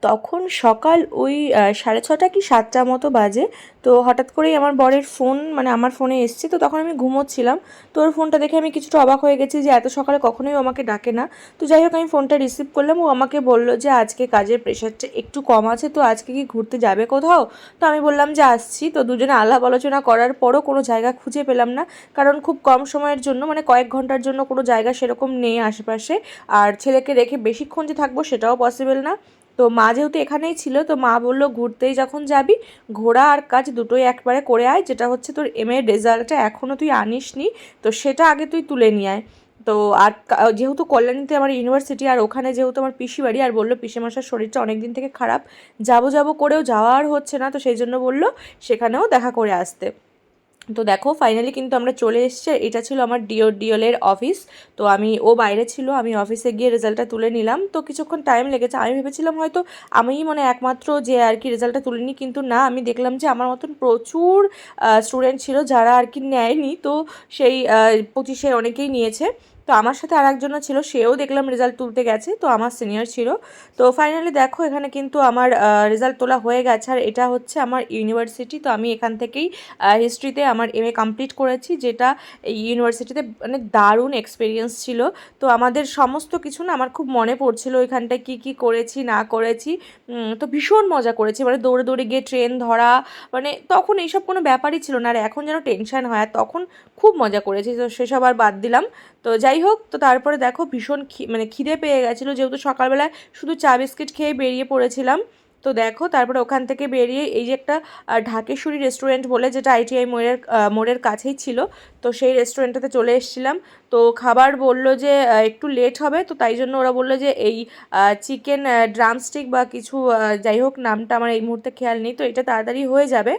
তখন সকাল ওই 6:30 কি 7টা মতো বাজে। তো হঠাৎ করেই আমার বরের ফোন, মানে আমার ফোনে এসছে। তো তখন আমি ঘুমোচ্ছিলাম। তো ওর ফোনটা দেখে আমি কিছুটা অবাক হয়ে গেছি যে এত সকালে কখনোই ও আমাকে ডাকে না। তো যাই হোক আমি ফোনটা রিসিভ করলাম। ও আমাকে বলল যে আজকে কাজের প্রেশারটা একটু কম আছে, তো আজকে কি ঘুরতে যাবে কোথাও? তো আমি বললাম যে আসছি। তো দুজনে আলাপ আলোচনা করার পরও কোনো জায়গা খুঁজে পেলাম না, কারণ খুব কম সময়ের জন্য, মানে কয়েক ঘন্টার জন্য কোনো জায়গা সেরকম নেই আশেপাশে। আর ছেলেকে রেখে বেশিক্ষণ যে থাকবো সেটাও পসিবল না। তো মা যেহেতু এখানেই ছিল, তো মা বললো ঘুরতেই যখন যাবি, ঘোরা আর কাজ দুটোই একবারে করে আয়। যেটা হচ্ছে তোর এমএ রেজাল্টটা এখনও তুই আনিসনি, তো সেটা আগে তুই তুলে নিয়ে আয়। তো আর যেহেতু কল্যাণীতে আমার ইউনিভার্সিটি, আর ওখানে যেহেতু আমার পিসি বাড়ি, আর বললো পিসেমশার শরীরটা অনেক দিন থেকে খারাপ, যাবো যাবো করেও যাওয়া আর হচ্ছে না, তো সেই জন্য বললো সেখানেও দেখা করে আসতে। তো দেখো ফাইনালি কিন্তু আমরা চলে এসেছি। এটা ছিল আমার ডিওলের অফিস। তো ও বাইরে ছিল, আমি অফিসে গিয়ে রেজাল্টটা তুলে নিলাম। তো কিছুক্ষণ টাইম লেগেছে। আমি ভেবেছিলাম হয়তো আমিই মানে একমাত্র যে আর কি রেজাল্টটা তুলিনি, কিন্তু না, আমি দেখলাম যে আমার মতন প্রচুর স্টুডেন্ট ছিল যারা আর কি নেয়নি। তো সেই 25-এ অনেকেই নিয়েছে। তো আমার সাথে আর একজনও ছিল, সেও দেখলাম রেজাল্ট তুলতে গেছে, তো আমার সিনিয়র ছিল। তো ফাইনালি দেখো এখানে কিন্তু আমার রেজাল্ট তোলা হয়ে গেছে। আর এটা হচ্ছে আমার ইউনিভার্সিটি। তো আমি এখান থেকেই হিস্ট্রিতে আমার এমএ কমপ্লিট করেছি, যেটা এই ইউনিভার্সিটিতে মানে দারুণ এক্সপিরিয়েন্স ছিল। তো আমাদের সমস্ত কিছু না আমার খুব মনে পড়ছিল, ওইখানটায় কী কী করেছি না করেছি। তো ভীষণ মজা করেছি, মানে দৌড়ে দৌড়ে গিয়ে ট্রেন ধরা, মানে তখন এইসব কোনো ব্যাপারই ছিল না। আর এখন যেন টেনশন হয়, আর তখন খুব মজা করেছি। তো সেসব আর বাদ দিলাম। তো যাই হোক, তো তারপরে দেখো ভীষণ মানে খিদে পেয়ে গেছিলো, যেহেতু সকালবেলায় শুধু চা বিস্কিট খেয়ে বেরিয়ে পড়েছিলাম। তো দেখো তারপরে ওখান থেকে বেরিয়ে এই যে একটা ঢাকেশ্বরী রেস্টুরেন্ট বলে, যেটা আইটিআই মোড়ের কাছেই ছিল, তো সেই রেস্টুরেন্টটাতে চলে এসেছিলাম। তো খাবার বললো যে একটু লেট হবে, তো তাই জন্য ওরা বললো যে এই চিকেন ড্রামস্টিক বা কিছু, যাই হোক নামটা আমার এই মুহূর্তে খেয়াল নেই, তো এটা তাড়াতাড়ি হয়ে যাবে।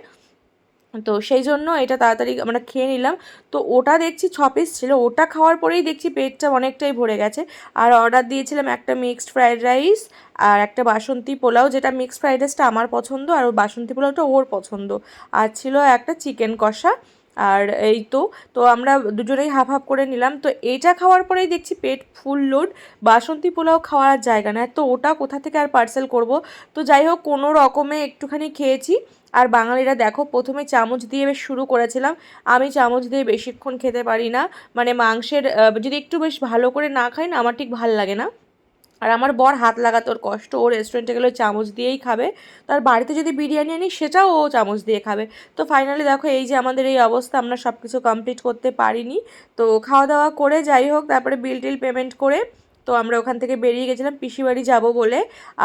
তো সেই জন্য এটা তাড়াতাড়ি আমরা খেয়ে নিলাম। তো ওটা দেখছি 6 পিস ছিল, ওটা খাওয়ার পরেই দেখছি পেটটা অনেকটাই ভরে গেছে। আর অর্ডার দিয়েছিলাম একটা মিক্সড ফ্রায়েড রাইস আর একটা বাসন্তী পোলাও, যেটা মিক্সড ফ্রায়েড রাইসটা আমার পছন্দ আর বাসন্তী পোলাওটা ওর পছন্দ। আর ছিল একটা চিকেন কষা। আর এই তো, তো আমরা দুজনেই হাফ হাফ করে নিলাম। তো এইটা খাওয়ার পরেই দেখছি পেট ফুল লোড, বাসন্তী পোলাও খাওয়ার জায়গা না, তো ওটা কোথা থেকে আর পার্সেল করব। তো যাই হোক কোনো রকমে একটুখানি খেয়েছি। আর বাঙালিরা দেখো প্রথমে চামচ দিয়ে বেশ শুরু করেছিলাম। আমি চামচ দিয়ে বেশিক্ষণ খেতে পারি না, মানে মাংসের যদি একটু বেশ ভালো করে না খাই না, আমার ঠিক ভাল লাগে না। আর আমার বর হাত লাগাতে ওর কষ্ট, ও রেস্টুরেন্টে গেলে চামচ দিয়েই খাবে। তার বাড়িতে যদি বিরিয়ানি আনি সেটাও ও চামচ দিয়ে খাবে। তো ফাইনালি দেখো এই যে আমাদের এই অবস্থা, আমরা সব কিছু কমপ্লিট করতে পারিনি। তো খাওয়া দাওয়া করে যাই হোক তারপরে বিল টিল পেমেন্ট করে তো আমরা ওখান থেকে বেরিয়ে গেছিলাম পিসিবাড়ি যাব বলে।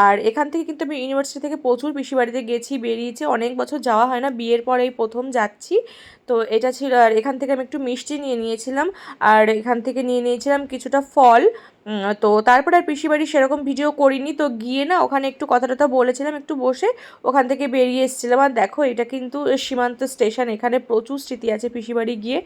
আর এখান থেকে কিন্তু আমি ইউনিভার্সিটি থেকে প্রচুর পিসিবাড়িতে গেছি, বেরিয়েছি, অনেক বছর যাওয়া হয় না, বিয়ের পর এই প্রথম যাচ্ছি। তো এটা ছিল। আর এখান থেকে আমি একটু মিষ্টি নিয়ে নিয়েছিলাম, আর এখান থেকে নিয়ে নিয়েছিলাম কিছুটা ফল। তো তারপরে আর পিসিবাড়ি সেরকম ভিডিও করিনি। তো গিয়ে না ওখানে একটু কথা টথা বলেছিলাম, একটু বসে ওখান থেকে বেরিয়ে এসেছিলাম। আর দেখো এটা কিন্তু সীমান্ত স্টেশন, এখানে প্রচুর স্মৃতি আছে পিসিবাড়ি গিয়ে।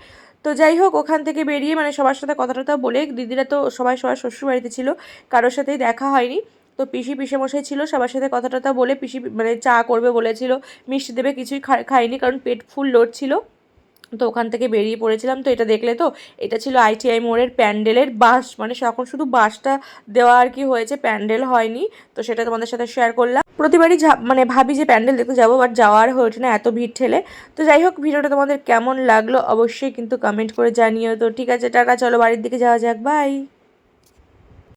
তো যাই হোক ওখান থেকে বেরিয়ে মানে সবার সাথে কথা টথা বলে, দিদিরা তো সবাই সবার শ্বশুরবাড়িতে ছিল, কারোর সাথেই দেখা হয়নি। তো পিসেমশাই ছিল, সবার সাথে কথা টথা বলে পিসি মানে চা করবে বলেছিল, মিষ্টি দেবে, কিছুই খাইনি কারণ পেট ফুল লোড ছিল। তো ওখান থেকে বেরিয়ে পড়েছিলাম। তো এটা দেখলে তো, এটা ছিল আইটিআই মোড়ের প্যান্ডেলের বাস, মানে এখন শুধু বাসটা দেওয়া আর কি হয়েছে, প্যান্ডেল হয়নি। তো সেটা তোমাদের সাথে শেয়ার করলাম। প্রতিবারই মানে ভাবি যে প্যান্ডেল দেখতে যাবো, বাট যাওয়ার হয়ে ওঠে না এত ভিড় ঠেলে। তো যাই হোক ভিডিওটা তোমাদের কেমন লাগলো অবশ্যই কিন্তু কমেন্ট করে জানিও। তো ঠিক আছে, টাটা, চলো বাড়ির দিকে যাওয়া যাক, বাই।